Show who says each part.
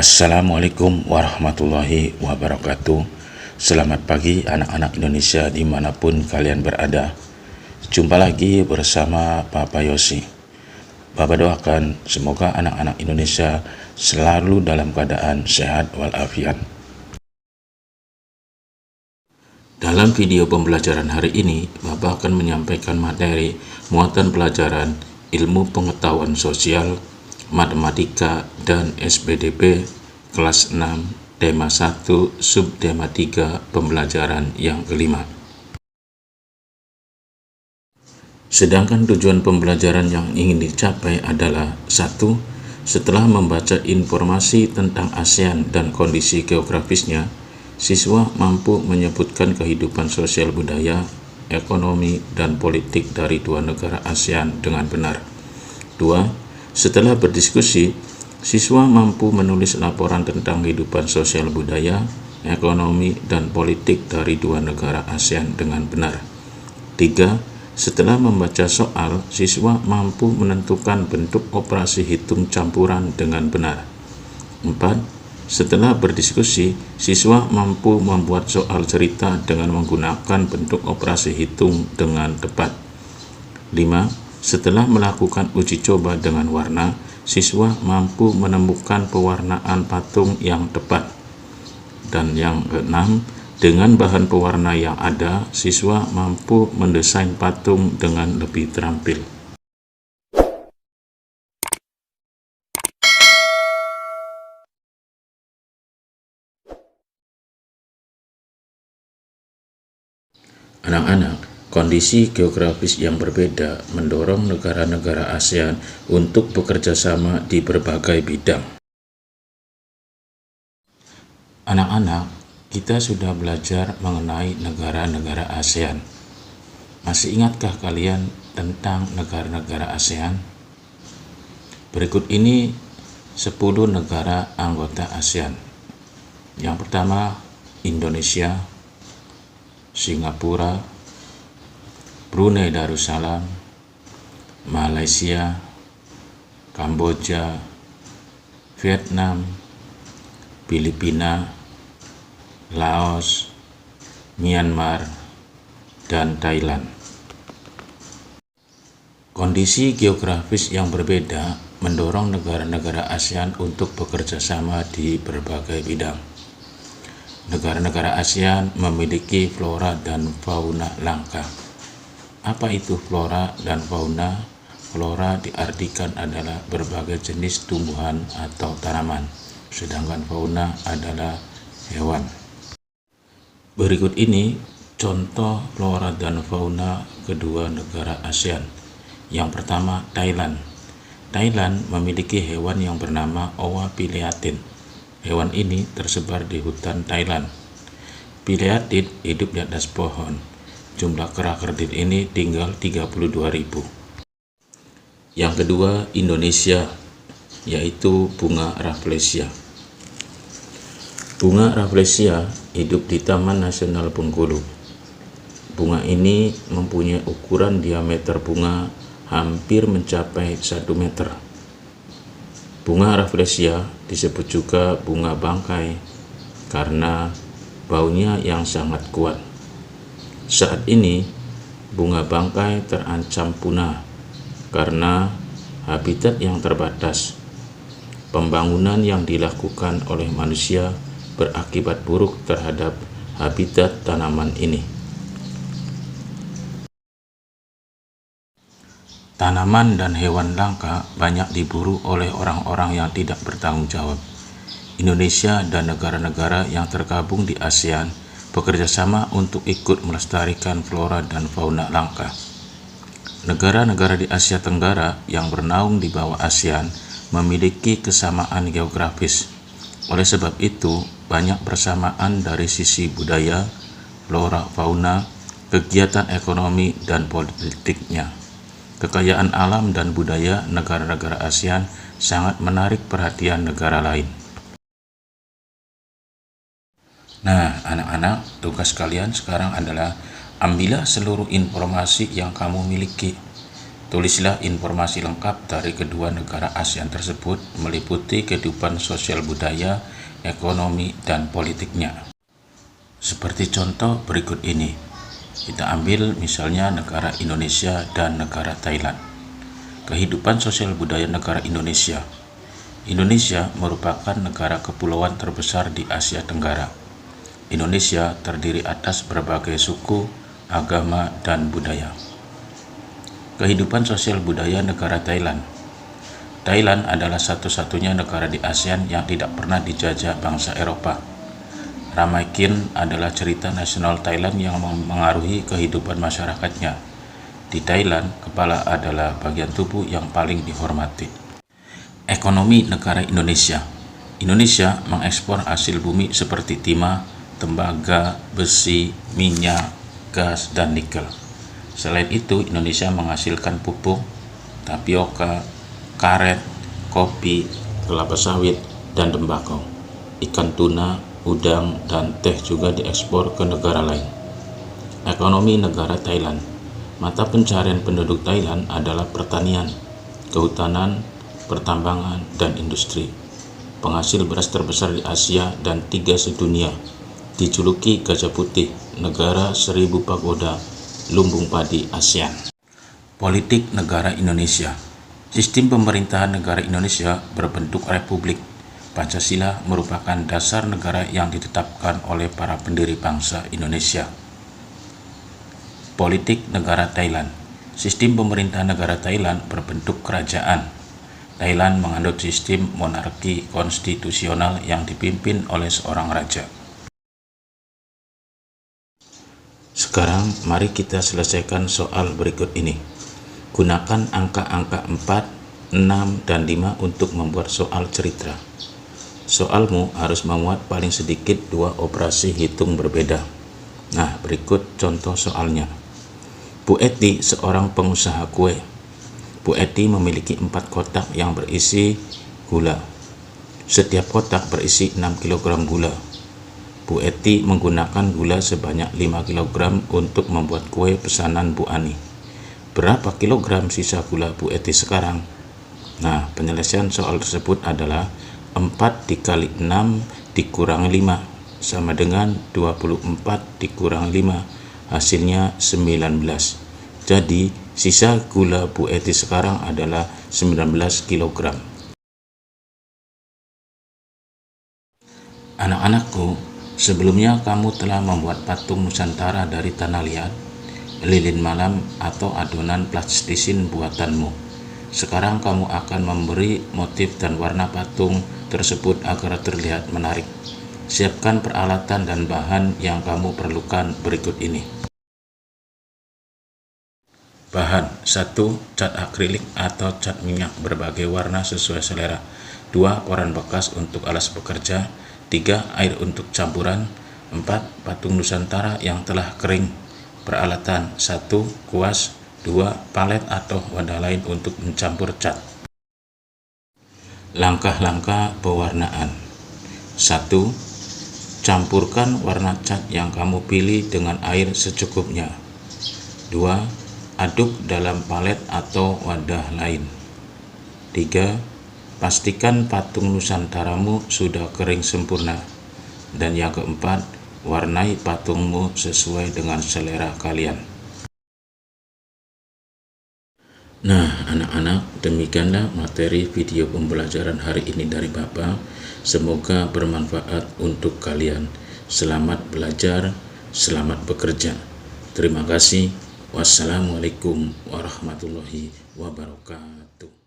Speaker 1: Assalamualaikum warahmatullahi wabarakatuh. Selamat pagi anak-anak Indonesia dimanapun kalian berada. Jumpa lagi bersama Papa Yosi. Papa doakan semoga anak-anak Indonesia selalu dalam keadaan sehat walafiat. Dalam video pembelajaran hari ini, Papa akan menyampaikan materi muatan pelajaran ilmu pengetahuan sosial, matematika, dan SPDP kelas 6, tema 1, subtema 3, pembelajaran yang kelima. Sedangkan tujuan pembelajaran yang ingin dicapai adalah 1. Setelah membaca informasi tentang ASEAN dan kondisi geografisnya, siswa mampu menyebutkan kehidupan sosial budaya, ekonomi, dan politik dari dua negara ASEAN dengan benar. 2. Setelah berdiskusi, siswa mampu menulis laporan tentang kehidupan sosial budaya, ekonomi, dan politik dari dua negara ASEAN dengan benar. 3. Setelah membaca soal, siswa mampu menentukan bentuk operasi hitung campuran dengan benar. 4. Setelah berdiskusi, siswa mampu membuat soal cerita dengan menggunakan bentuk operasi hitung dengan tepat. 5. Setelah melakukan uji coba dengan warna, siswa mampu menemukan pewarnaan patung yang tepat. Dan yang keenam, dengan bahan pewarna yang ada, siswa mampu mendesain patung dengan lebih terampil. Anak-anak, kondisi geografis yang berbeda mendorong negara-negara ASEAN untuk bekerja sama di berbagai bidang. Anak-anak, kita sudah belajar mengenai negara-negara ASEAN. Masih ingatkah kalian tentang negara-negara ASEAN? Berikut ini 10 negara anggota ASEAN. Yang pertama, Indonesia, Singapura, Brunei Darussalam, Malaysia, Kamboja, Vietnam, Filipina, Laos, Myanmar, dan Thailand. Kondisi geografis yang berbeda mendorong negara-negara ASEAN untuk bekerja sama di berbagai bidang. Negara-negara ASEAN memiliki flora dan fauna langka. Apa itu flora dan fauna? Flora diartikan adalah berbagai jenis tumbuhan atau tanaman, sedangkan fauna adalah hewan. Berikut ini contoh flora dan fauna kedua negara ASEAN. Yang pertama, Thailand. Thailand memiliki hewan yang bernama Owa pileatin. Hewan ini tersebar di hutan Thailand. Pileatin hidup di atas pohon. Jumlah kera kerdil ini tinggal 32.000. Yang kedua, Indonesia, yaitu bunga Rafflesia. Bunga Rafflesia hidup di Taman Nasional Bengkulu. Bunga ini mempunyai ukuran diameter bunga hampir mencapai 1 meter. Bunga Rafflesia disebut juga bunga bangkai karena baunya yang sangat kuat. Saat ini, bunga bangkai terancam punah karena habitat yang terbatas. Pembangunan yang dilakukan oleh manusia berakibat buruk terhadap habitat tanaman ini. Tanaman dan hewan langka banyak diburu oleh orang-orang yang tidak bertanggung jawab. Indonesia dan negara-negara yang tergabung di ASEAN bekerja sama untuk ikut melestarikan flora dan fauna langka. Negara-negara di Asia Tenggara yang bernaung di bawah ASEAN memiliki kesamaan geografis. Oleh sebab itu, banyak persamaan dari sisi budaya, flora, fauna, kegiatan ekonomi, dan politiknya. Kekayaan alam dan budaya negara-negara ASEAN sangat menarik perhatian negara lain. Nah, anak-anak, tugas kalian sekarang adalah ambillah seluruh informasi yang kamu miliki. Tulislah informasi lengkap dari kedua negara ASEAN tersebut meliputi kehidupan sosial budaya, ekonomi, dan politiknya. Seperti contoh berikut ini. Kita ambil misalnya negara Indonesia dan negara Thailand. Kehidupan sosial budaya negara Indonesia. Indonesia merupakan negara kepulauan terbesar di Asia Tenggara. Indonesia terdiri atas berbagai suku, agama, dan budaya. Kehidupan sosial budaya negara Thailand. Thailand adalah satu-satunya negara di ASEAN yang tidak pernah dijajah bangsa Eropa. Ramaikin adalah cerita nasional Thailand yang mengaruhi kehidupan masyarakatnya. Di Thailand, kepala adalah bagian tubuh yang paling dihormati. Ekonomi negara Indonesia. Indonesia mengekspor hasil bumi seperti timah, tembaga, besi, minyak, gas, dan nikel. Selain itu, Indonesia menghasilkan pupuk, tapioka, karet, kopi, kelapa sawit, dan tembakau. Ikan tuna, udang, dan teh juga diekspor ke negara lain. Ekonomi negara Thailand. Mata pencarian penduduk Thailand adalah pertanian, kehutanan, pertambangan, dan industri. Penghasil beras terbesar di Asia dan 3 sedunia. Dijuluki Gajah Putih, negara 1000 pagoda, lumbung padi ASEAN. Politik negara Indonesia. Sistem pemerintahan negara Indonesia berbentuk republik. Pancasila merupakan dasar negara yang ditetapkan oleh para pendiri bangsa Indonesia. Politik negara Thailand. Sistem pemerintahan negara Thailand berbentuk kerajaan. Thailand menganut sistem monarki konstitusional yang dipimpin oleh seorang raja. Sekarang mari kita selesaikan soal berikut ini. Gunakan angka-angka 4, 6, dan 5 untuk membuat soal cerita. Soalmu harus memuat paling sedikit 2 operasi hitung berbeda. Nah, berikut contoh soalnya. Bu Eti seorang pengusaha kue. Bu Eti memiliki 4 kotak yang berisi gula. Setiap kotak berisi 6 kg gula. Bu Eti menggunakan gula sebanyak 5 kg untuk membuat kue pesanan Bu Ani. Berapa kilogram sisa gula Bu Eti sekarang? Nah, penyelesaian soal tersebut adalah 4 dikali 6 dikurangi 5 sama dengan 24 dikurangi 5, hasilnya 19. Jadi, sisa gula Bu Eti sekarang adalah 19 kg. Anak-anakku, sebelumnya kamu telah membuat patung Nusantara dari tanah liat, lilin malam, atau adonan plastisin buatanmu. Sekarang kamu akan memberi motif dan warna patung tersebut agar terlihat menarik. Siapkan peralatan dan bahan yang kamu perlukan berikut ini. Bahan: 1. Cat akrilik atau cat minyak berbagai warna sesuai selera. 2. Koran bekas untuk alas bekerja. 3. Air untuk campuran. 4. Patung Nusantara yang telah kering. Peralatan: 1. Kuas. 2. Palet atau wadah lain untuk mencampur cat. Langkah-langkah pewarnaan. 1. Campurkan warna cat yang kamu pilih dengan air secukupnya. 2. Aduk dalam palet atau wadah lain. 3. Pastikan patung Nusantaramu sudah kering sempurna. Dan yang keempat, warnai patungmu sesuai dengan selera kalian. Nah, anak-anak, demikianlah materi video pembelajaran hari ini dari Bapak. Semoga bermanfaat untuk kalian. Selamat belajar, selamat bekerja. Terima kasih. Wassalamualaikum warahmatullahi wabarakatuh.